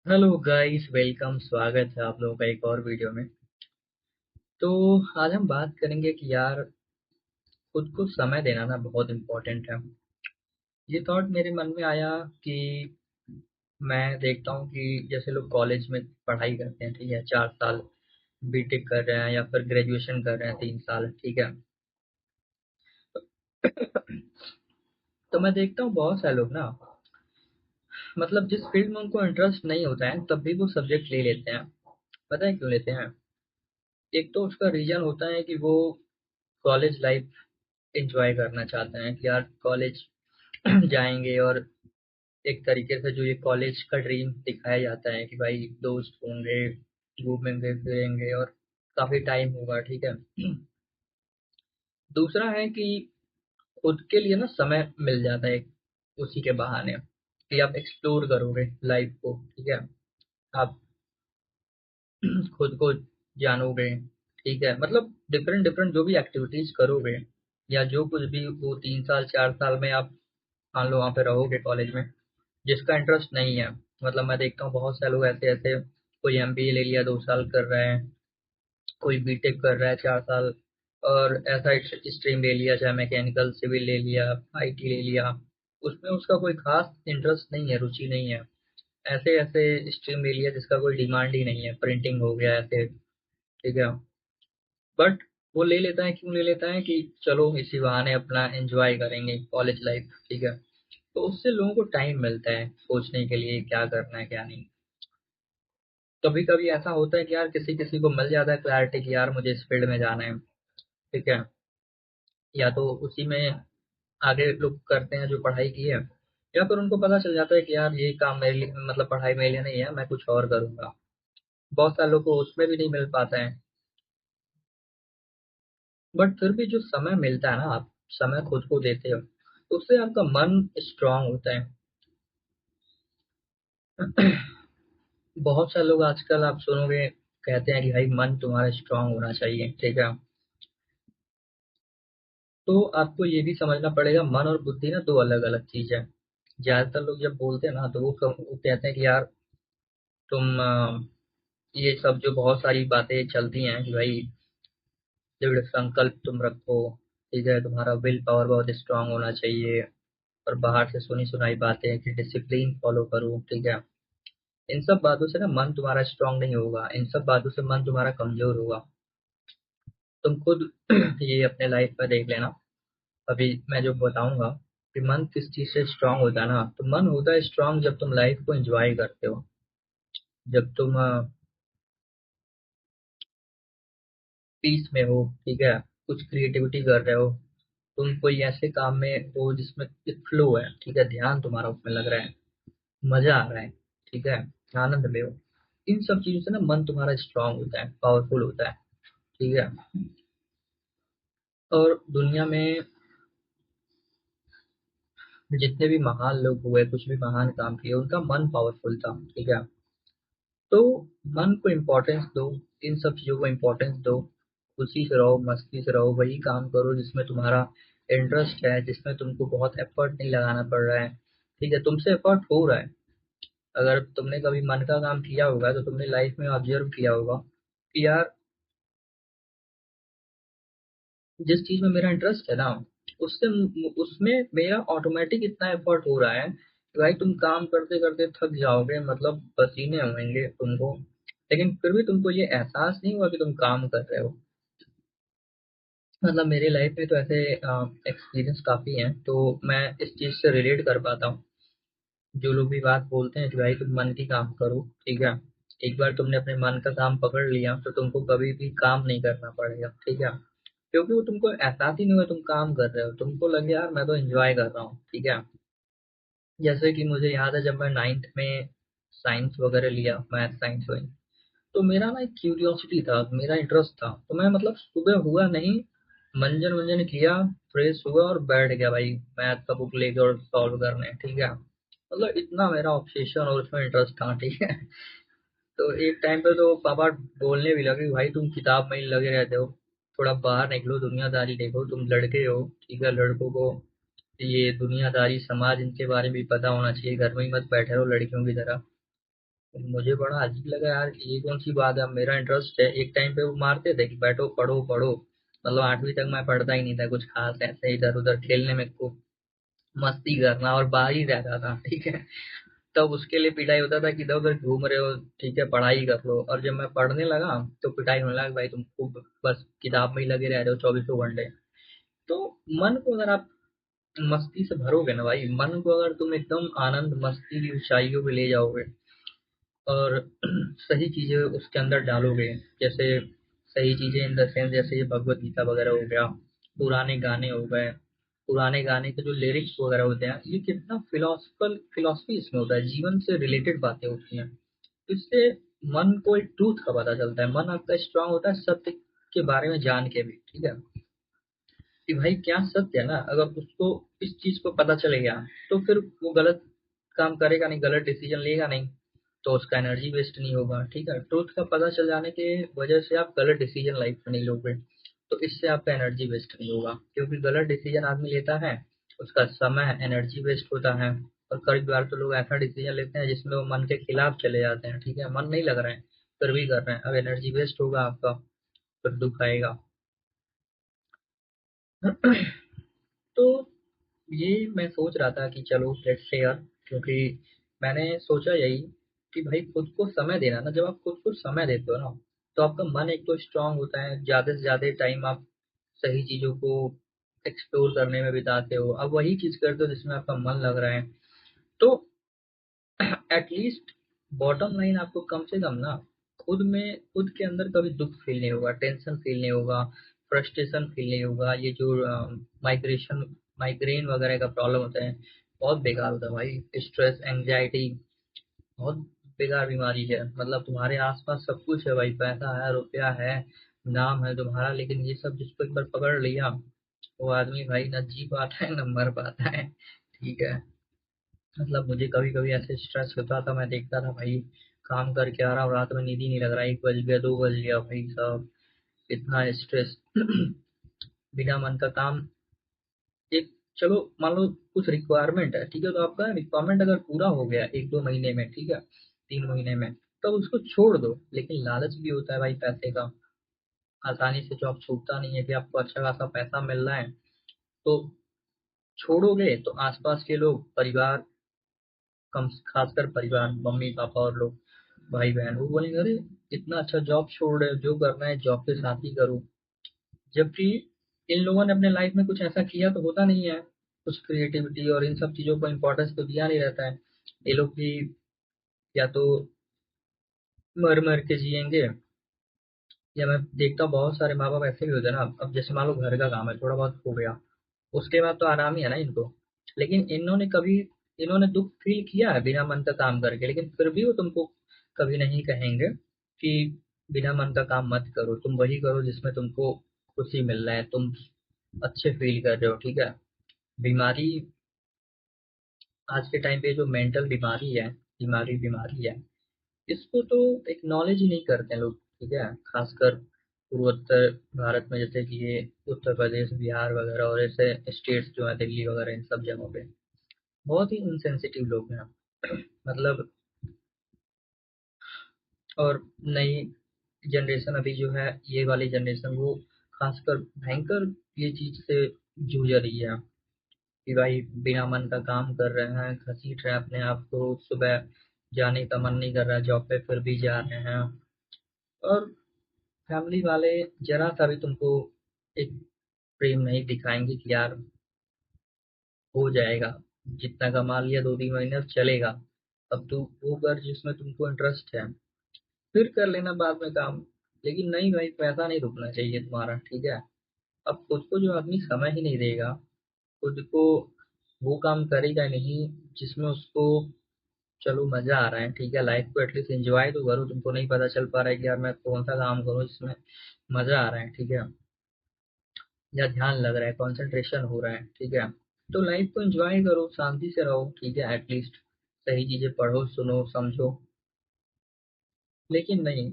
Hello guys, welcome. स्वागत है आप लोगों का एक और वीडियो में। तो आज हम बात करेंगे कि यार खुद को समय देना ना बहुत इम्पोर्टेंट है। ये थॉट मेरे मन में आया कि मैं देखता हूँ कि जैसे लोग कॉलेज में पढ़ाई करते हैं, ठीक है, 4 साल बीटेक कर रहे हैं या फिर ग्रेजुएशन कर रहे हैं 3 साल, ठीक है। तो मैं देखता हूँ बहुत सारे लोग ना, मतलब जिस फील्ड में उनको इंटरेस्ट नहीं होता है तब भी वो सब्जेक्ट ले लेते हैं। पता है क्यों लेते हैं? एक तो उसका रीजन होता है कि वो कॉलेज लाइफ एंजॉय करना चाहते हैं कि यार कॉलेज जाएंगे, और एक तरीके से जो ये कॉलेज का ड्रीम दिखाया जाता है कि भाई दोस्त होंगे, घूमेंगे फिरेंगे और काफी टाइम होगा, ठीक है। दूसरा है कि खुद के लिए ना समय मिल जाता है उसी के बहाने, कि आप एक्सप्लोर करोगे लाइफ को, ठीक है। आप खुद को जानोगे, ठीक है, मतलब डिफरेंट डिफरेंट जो भी एक्टिविटीज करोगे या जो कुछ भी वो 3 साल 4 साल में आप मान लो वहाँ पे रहोगे कॉलेज में, जिसका इंटरेस्ट नहीं है। मतलब मैं देखता हूँ बहुत सारे लोग ऐसे ऐसे, कोई एमबीए ले लिया 2 साल कर रहे हैं, कोई बीटेक कर रहा है 4 साल, और ऐसा स्ट्रीम ले लिया, चाहे मैकेनिकल सिविल ले लिया, आईटी ले लिया, उसमें उसका कोई खास इंटरेस्ट नहीं है, रुचि नहीं है। ऐसे ऐसे स्ट्रीम ले लिया जिसका कोई डिमांड ही नहीं है, प्रिंटिंग हो गया ऐसे, ठीक है। बट वो ले लेता है, क्यों ले लेता है कि चलो इसी बहाने अपना एंजॉय करेंगे कॉलेज लाइफ, ठीक है। तो उससे लोगों को टाइम मिलता है सोचने के लिए क्या करना है क्या नहीं। कभी कभी ऐसा होता है कि यार किसी किसी को मिल जाता है क्लैरिटी कि यार मुझे इस फील्ड में जाना है, ठीक है, या तो उसी में आगे लोग करते हैं जो पढ़ाई की है, या फिर उनको पता चल जाता है कि यार ये काम मेरे लिए, मतलब पढ़ाई मेरे लिए नहीं है, मैं कुछ और करूंगा। बहुत सारे लोग को उसमें भी नहीं मिल पाता है। बट फिर भी जो समय मिलता है ना, आप समय खुद को देते हो तो उससे आपका मन स्ट्रांग होता है। बहुत सारे लोग आजकल आप सुनोगे कहते हैं कि भाई मन तुम्हारा स्ट्रांग होना चाहिए, ठीक है। तो आपको ये भी समझना पड़ेगा मन और बुद्धि ना दो अलग अलग चीज है। ज्यादातर लोग जब बोलते हैं ना तो वो कहते हैं कि यार तुम ये सब जो बहुत सारी बातें चलती हैं कि भाई दृढ़ संकल्प तुम रखो, ठीक है, तुम्हारा विल पावर बहुत स्ट्रांग होना चाहिए, और बाहर से सुनी सुनाई बातें हैं कि डिसिप्लिन फॉलो करो, ठीक है। इन सब बातों से ना मन तुम्हारा स्ट्रांग नहीं होगा, इन सब बातों से मन तुम्हारा कमजोर होगा। तुम खुद ये अपने लाइफ में देख लेना। अभी मैं जो बताऊंगा कि मन किस चीज से स्ट्रांग होता है ना, तो मन होता है स्ट्रांग जब तुम लाइफ को एंजॉय करते हो, जब तुम पीस में हो, ठीक है, कुछ क्रिएटिविटी कर रहे हो, तुम कोई ऐसे काम में हो जिसमें फ्लो है, ठीक है, ध्यान तुम्हारा उसमें लग रहा है, मजा आ रहा है, ठीक है, आनंद में हो। इन सब चीजों से ना मन तुम्हारा स्ट्रांग होता है, पावरफुल होता है, ठीक है। और दुनिया में जितने भी महान लोग हुए, कुछ भी महान काम किए, उनका मन पावरफुल था, ठीक है। तो मन को इम्पोर्टेंस दो, इन सब चीजों को इम्पोर्टेंस दो, खुशी से रहो, मस्ती से रहो, वही काम करो जिसमें तुम्हारा इंटरेस्ट है, जिसमें तुमको बहुत एफर्ट नहीं लगाना पड़ रहा है, ठीक है, तुमसे एफर्ट हो रहा है। अगर तुमने कभी मन का काम किया होगा तो तुमने लाइफ में ऑब्जर्व किया होगा कि यार जिस चीज में मेरा इंटरेस्ट है ना, उससे उसमें मेरा ऑटोमेटिक इतना एफर्ट हो रहा है कि भाई तुम काम करते करते थक जाओगे, मतलब पसीने होंगे तुमको, लेकिन फिर भी तुमको ये एहसास नहीं हुआ कि तुम काम कर रहे हो। मतलब मेरी लाइफ में तो ऐसे एक्सपीरियंस काफी हैं, तो मैं इस चीज से रिलेट कर पाता हूँ। जो लोग भी बात बोलते हैं कि भाई तुम मन की काम करो, ठीक है, एक बार तुमने अपने मन का काम पकड़ लिया तो तुमको कभी भी काम नहीं करना पड़ेगा, ठीक है। क्योंकि वो तुमको एहसास ही नहीं हुआ तुम काम कर रहे हो, तुमको लगे यार मैं तो एंजॉय कर रहा हूँ, ठीक है। जैसे कि मुझे याद है जब मैं 9th में साइंस वगैरह लिया, मैथ साइंस हुई, तो मेरा ना एक क्यूरियोसिटी था, मेरा इंटरेस्ट था, तो मैं मतलब सुबह हुआ नहीं, मंजन वंजन किया, फ्रेश हुआ और बैठ गया भाई मैथ का बुक लेके और सॉल्व करने, ठीक है। मतलब इतना मेरा ऑब्सेशन और उसमें इंटरेस्ट था, ठीक है। तो एक टाइम पे तो पापा बोलने भी लगे भाई तुम किताब में ही लगे रहते हो, थोड़ा बाहर निकलो, दुनियादारी देखो, तुम लड़के हो, ठीक है, लड़कों को ये दुनियादारी समाज इनके बारे में भी पता होना चाहिए, घर में ही मत बैठे रहो लड़कियों की तरह। मुझे बड़ा अजीब लगा यार, ये कौन सी बात है, अब मेरा इंटरेस्ट है। एक टाइम पे वो मारते थे कि बैठो पढ़ो पढ़ो, मतलब 8वीं तक मैं पढ़ता ही नहीं था कुछ खास, ऐसे इधर उधर खेलने में खूब मस्ती करना और बाहर ही रहता था, ठीक है। तब उसके लिए पिटाई होता था कि इधर उधर घूम रहे हो, ठीक है पढ़ाई कर लो। और जब मैं पढ़ने लगा तो पिटाई होने लगा, भाई तुम खूब बस किताब में ही लगे रह रहे हो 24 घंटे। तो मन को अगर आप मस्ती से भरोगे ना भाई, मन को अगर तुम एकदम आनंद मस्ती की ऊंचाइयों पे ले जाओगे और सही चीजें उसके अंदर डालोगे, जैसे सही चीजें इन द सेंस जैसे ये भगवत गीता वगैरह हो गया, पुराने गाने हो गए, पुराने गाने के जो लिरिक्स वगैरह होते हैं, ये कितना फिलोसफी इसमें होता है, जीवन से रिलेटेड बातें होती हैं। तो इससे मन को एक ट्रूथ का पता चलता है, मन आपका स्ट्रांग होता है सत्य के बारे में जान के भी, ठीक है, कि भाई क्या सत्य है ना। अगर उसको इस चीज को पता चले गया तो फिर वो गलत काम करेगा नहीं, गलत डिसीजन लेगा नहीं, तो उसका एनर्जी वेस्ट नहीं होगा, ठीक है। ट्रूथ का पता चल जाने के वजह से आप गलत डिसीजन लाइफ में नहीं लोगे, तो इससे आपका एनर्जी वेस्ट नहीं होगा, क्योंकि गलत डिसीजन आदमी लेता है, उसका समय एनर्जी वेस्ट होता है। और कई बार तो लोग ऐसा डिसीजन लेते हैं जिसमें वो मन के खिलाफ चले जाते हैं, ठीक है, मन नहीं लग रहा है फिर भी कर रहे हैं, अब एनर्जी वेस्ट होगा आपका, फिर दुख आएगा। तो ये मैं सोच रहा था कि चलो लेट्स शेयर, क्योंकि मैंने सोचा यही कि भाई खुद को समय देना ना, जब आप खुद को समय देते हो ना, तो आपका मन एक तो स्ट्रांग होता है, ज्यादा से ज्यादा टाइम आप सही चीजों को एक्सप्लोर करने में बिताते हो, अब वही चीज करते हो जिसमें आपका मन लग रहा है। तो एटलीस्ट बॉटम लाइन आपको कम से कम ना खुद के अंदर कभी दुख फील नहीं होगा, टेंशन फील नहीं होगा, फ्रस्ट्रेशन फील नहीं होगा। ये जो माइग्रेशन माइग्रेन वगैरह का प्रॉब्लम होता है, बहुत बेकार होता है भाई, स्ट्रेस एंजाइटी बहुत बेकार बीमारी है। मतलब तुम्हारे आसपास सब कुछ है भाई, पैसा है, रुपया है, नाम है तुम्हारा, लेकिन ये सब जिसको एक बार पकड़ लिया, वो आदमी भाई ना जी पाता है ना मर पाता है, ठीक है। मतलब मुझे कभी कभी ऐसे स्ट्रेस होता था, मैं देखता था भाई काम करके आ रहा हूँ, रात में नींद ही नहीं लग रहा, 1 बज गया 2 बज गया भाई साहब, इतना स्ट्रेस। बिना मन का काम, एक चलो मान लो कुछ रिक्वायरमेंट है, ठीक है, तो आपका रिक्वायरमेंट अगर पूरा हो गया 1-2 महीने में, ठीक है, 3 महीने में, तो उसको छोड़ दो। लेकिन लालच भी होता है भाई पैसे का, आसानी से जॉब छूटता नहीं है कि आपको अच्छा खासा पैसा मिल रहा है, तो छोड़ोगे तो आसपास के लोग, परिवार, कम खासकर परिवार, मम्मी पापा और लोग, भाई बहन, वो बोलेंगे अरे इतना अच्छा जॉब छोड़ रहे हो, जो करना है जॉब के साथ ही करो। जबकि इन लोगों ने अपने लाइफ में कुछ ऐसा किया तो होता नहीं है, कुछ क्रिएटिविटी और इन सब चीजों को इम्पोर्टेंस तो दिया नहीं रहता है। ये लोग भी या तो मर मर के जिएंगे, या मैं देखता हूँ बहुत सारे माँ बाप ऐसे भी होते हैं ना, अब जैसे मान लो घर का काम है थोड़ा बहुत हो गया, उसके बाद तो आराम ही है ना इनको, लेकिन इन्होंने दुख फील किया है बिना मन का काम करके, लेकिन फिर भी वो तुमको कभी नहीं कहेंगे कि बिना मन का काम मत करो, तुम वही करो जिसमें तुमको खुशी मिल रहा है, तुम अच्छे फील कर रहे हो, ठीक है। बीमारी, आज के टाइम पे जो मेंटल बीमारी है, दिमागी बीमारी है, इसको तो एक्नॉलेज ही नहीं करते हैं लोग, ठीक है, खासकर पूर्वोत्तर भारत में, जैसे कि ये उत्तर प्रदेश, बिहार वगैरह और ऐसे स्टेट्स जो है, दिल्ली वगैरह, इन सब जगहों पे बहुत ही इनसेंसिटिव लोग हैं। मतलब, और नई जनरेशन अभी जो है, ये वाली जनरेशन, वो खासकर भयंकर ये चीज से जूझ रही है कि भाई बिना मन का काम कर रहे हैं, घसीट रहे हैं अपने आप को, सुबह जाने का मन नहीं कर रहा है जॉब पे फिर भी जा रहे हैं। और फैमिली वाले जरा सा भी तुमको एक प्रेम नहीं दिखाएंगे कि यार हो जाएगा, जितना कमा लिया 2-3 महीने अब चलेगा, अब तू वो कर जिसमें तुमको इंटरेस्ट है, फिर कर लेना बाद में काम। लेकिन नहीं भाई, पैसा नहीं रुकना चाहिए तुम्हारा, ठीक है। अब खुद को जो आदमी समय ही नहीं देगा, खुद को वो काम करेगा नहीं जिसमें उसको, चलो मजा आ रहा है, ठीक है, लाइफ को एटलीस्ट एंजॉय तो करो, तुमको नहीं पता चल पा रहा है कि यार मैं कौन सा काम करूँ जिसमें मजा आ रहा है, ठीक है, या ध्यान लग रहा है, कंसंट्रेशन हो रहा है, ठीक है, तो लाइफ को एंजॉय करो, शांति से रहो, ठीक है, एटलीस्ट सही चीजें पढ़ो, सुनो, समझो। लेकिन नहीं,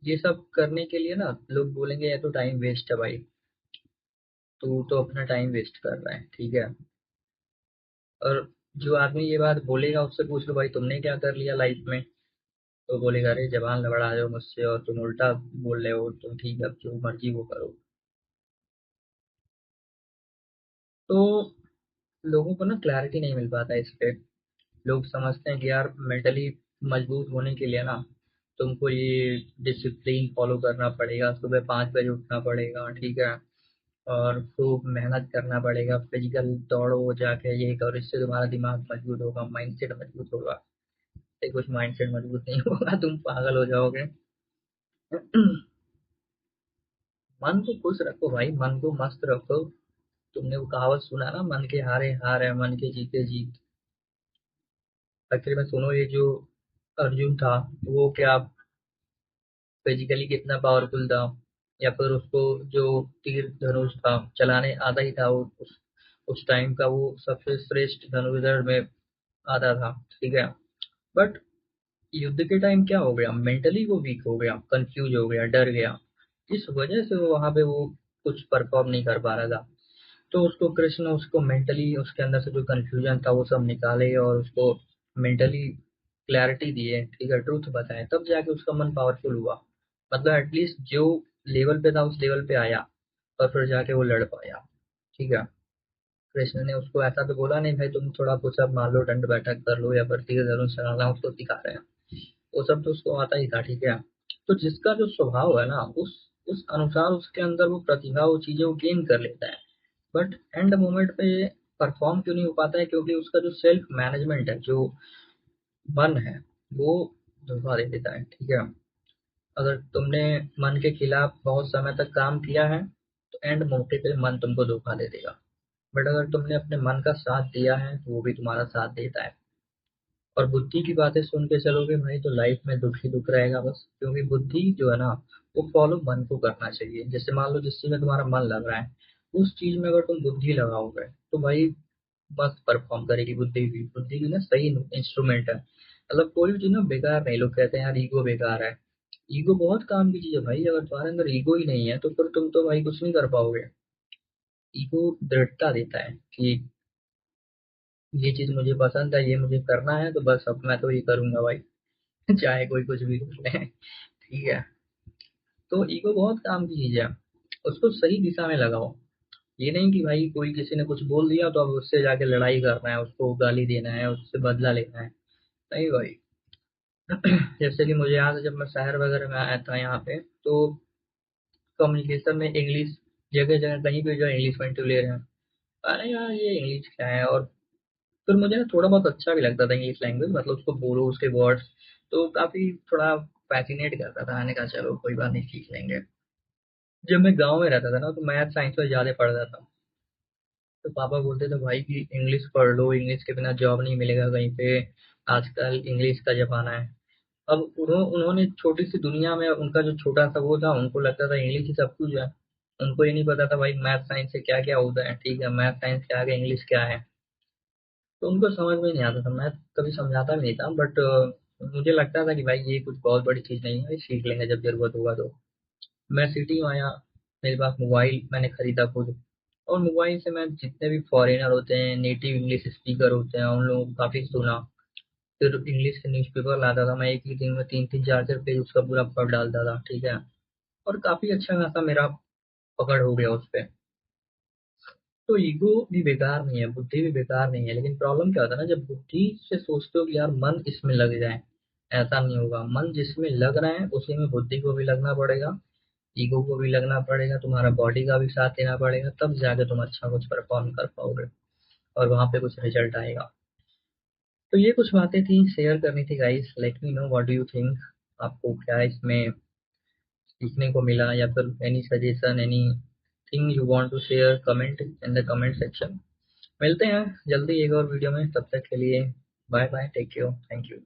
ये सब करने के लिए ना लोग बोलेंगे ये तो टाइम वेस्ट है भाई, तू तो अपना टाइम वेस्ट कर रहा है, ठीक है। और जो आदमी ये बात बोलेगा उससे पूछ लो भाई तुमने क्या कर लिया लाइफ में, तो बोलेगा अरे जबान लड़बड़ा रहे हो मुझसे और तुम उल्टा बोल रहे हो, तुम ठीक है, अब जो मर्जी वो करो। तो लोगों को ना क्लैरिटी नहीं मिल पाता है इस पे। लोग समझते हैं कि यार मेंटली मजबूत होने के लिए ना तुमको ये डिसिप्लिन फॉलो करना पड़ेगा, सुबह 5 बजे उठना पड़ेगा, ठीक है, और खूब मेहनत करना पड़ेगा, फिजिकल दौड़ो जाके, ये करो, इससे तुम्हारा दिमाग मजबूत होगा, माइंडसेट मजबूत होगा। ये कुछ माइंडसेट मजबूत नहीं होगा, तुम पागल हो जाओगे। मन को खुश रखो भाई, मन को मस्त रखो। तुमने वो कहावत सुना ना, मन के हारे हार है, मन के जीते जीत। आखिर में सुनो, ये जो अर्जुन था वो क्या फिजिकली कितना पावरफुल था, या फिर उसको जो तीर धनुष था चलाने आता ही था, वो उस टाइम का वो सबसे श्रेष्ठ धनुर्धर में आता था, ठीक है। बट युद्ध के टाइम क्या हो गया, मेंटली वो वीक हो गया, कंफ्यूज हो गया, डर गया। इस वजह से वो वहां पे वो कुछ परफॉर्म नहीं कर पा रहा था। तो उसको कृष्ण उसको मेंटली उसके अंदर से जो कंफ्यूजन था वो सब निकाले और उसको मेंटली क्लैरिटी दिए, ठीक है, ट्रूथ बताए, तब जाके उसका मन पावरफुल हुआ। मतलब एटलीस्ट जो लेवल पे था उस लेवल पे आया, और फिर जाके वो लड़ पाया, ठीक है। कृष्ण ने उसको ऐसा तो बोला नहीं भाई तुम थोड़ा पुशअप मार लो, दंड बैठक कर लो, या फिर तीर धनुष चलाना उसको सिखा रहे हैं। वो सब तो उसको आता ही था, ठीक है। तो जिसका जो स्वभाव है ना उस अनुसार उसके अंदर वो प्रतिभा, वो चीजें वो गेन कर लेता है। बट एंड मोमेंट पे परफॉर्म क्यों नहीं हो पाता है, क्योंकि उसका जो सेल्फ मैनेजमेंट है, जो मन है, वो धोखा दे देता है, ठीक है। अगर तुमने मन के खिलाफ बहुत समय तक काम किया है तो एंड मौके पे मन तुमको धोखा दे देगा। बट अगर तुमने अपने मन का साथ दिया है तो वो भी तुम्हारा साथ देता है। और बुद्धि की बातें सुन के चलोगे भाई तो लाइफ में दुख ही दुख रहेगा बस, क्योंकि बुद्धि जो है ना वो फॉलो मन को करना चाहिए। जैसे मान लो जिस चीज में तुम्हारा मन लग रहा है उस चीज में अगर तुम बुद्धि लगाओगे तो भाई मस्त परफॉर्म करेगी बुद्धि भी। बुद्धि भी ना सही इंस्ट्रूमेंट है, मतलब कोई भी चीज ना बेकार नहीं। लोग कहते हैं यार ईगो बेकार है, ईगो बहुत काम की चीज है भाई। अगर तुम्हारे अंदर ईगो ही नहीं है तो फिर तुम तो भाई कुछ नहीं कर पाओगे। ईगो दृढ़ता देता है कि ये चीज मुझे पसंद है, ये मुझे करना है, तो बस अब मैं तो ये करूंगा भाई, चाहे कोई कुछ भी कर ले, ठीक है। तो ईगो बहुत काम की चीज है, उसको सही दिशा में लगाओ। ये नहीं कि भाई कोई किसी ने कुछ बोल दिया तो अब उससे जाके लड़ाई करना है, उसको गाली देना है, उससे बदला लेना है। नहीं भाई। जैसे कि मुझे याद है जब मैं शहर वगैरह में आया था यहाँ पे, तो कम्युनिकेशन में इंग्लिश जगह जगह कहीं भी जो इंग्लिश में ले रहे हैं। अरे यार ये इंग्लिश क्या है। और फिर मुझे ना थोड़ा बहुत अच्छा भी लगता था इंग्लिश लैंग्वेज, मतलब उसको बोलो उसके वर्ड्स, तो काफी थोड़ा फैसिनेट करता था। मैंने कहा चलो कोई बात नहीं, सीख लेंगे। जब मैं गांव में रहता था ना तो मैथ साइंस में ज्यादा पढ़ता था। तो पापा बोलते थे भाई कि इंग्लिश पढ़ लो, इंग्लिश के बिना जॉब नहीं मिलेगा कहीं पे, आजकल इंग्लिश का जमाना है। अब उन्होंने छोटी सी दुनिया में उनका जो छोटा सा वो था, उनको लगता था इंग्लिश ही सब कुछ है। उनको ये नहीं पता था भाई मैथ साइंस से क्या क्या होता है, ठीक है, मैथ साइंस के आगे इंग्लिश क्या है। तो उनको समझ में नहीं आता था, मैं कभी समझाता भी नहीं था। बट मुझे लगता था कि भाई ये कुछ बहुत बड़ी चीज नहीं है, सीख लेंगे जब जरूरत होगा तो। मैं सिटी में आया, मेरे पास मोबाइल मैंने खरीदा खुद, और मोबाइल से मैं जितने भी फॉरेनर होते हैं, नेटिव इंग्लिश स्पीकर होते हैं, उन लोगों को काफी सुना। फिर इंग्लिश के न्यूज़पेपर लाता था मैं, एक ही दिन में 3-3 4-4 पेज उसका पूरा पढ़ डालता था, ठीक है। और काफी अच्छा खासा मेरा पकड़ हो गया उस पर। तो ईगो भी बेकार नहीं है, बुद्धि भी बेकार नहीं है, लेकिन प्रॉब्लम क्या होता है ना, जब बुद्धि से सोचते हो कि यार मन इसमें लग जाए, ऐसा नहीं होगा। मन जिसमें लग रहा है उसी में बुद्धि को भी लगना पड़ेगा, ईगो को भी लगना पड़ेगा, तुम्हारा बॉडी का भी साथ देना पड़ेगा, तब जाके तुम अच्छा कुछ परफॉर्म कर पाओगे और वहां पे कुछ रिजल्ट आएगा। तो ये कुछ बातें थी, शेयर करनी थी guys. Let me know what do you think, आपको क्या इसमें सीखने को मिला, या फिर any suggestion, anything you want to share, comment in the comment section. मिलते हैं जल्दी एक और वीडियो में, तब तक के लिए bye bye, take care, thank you.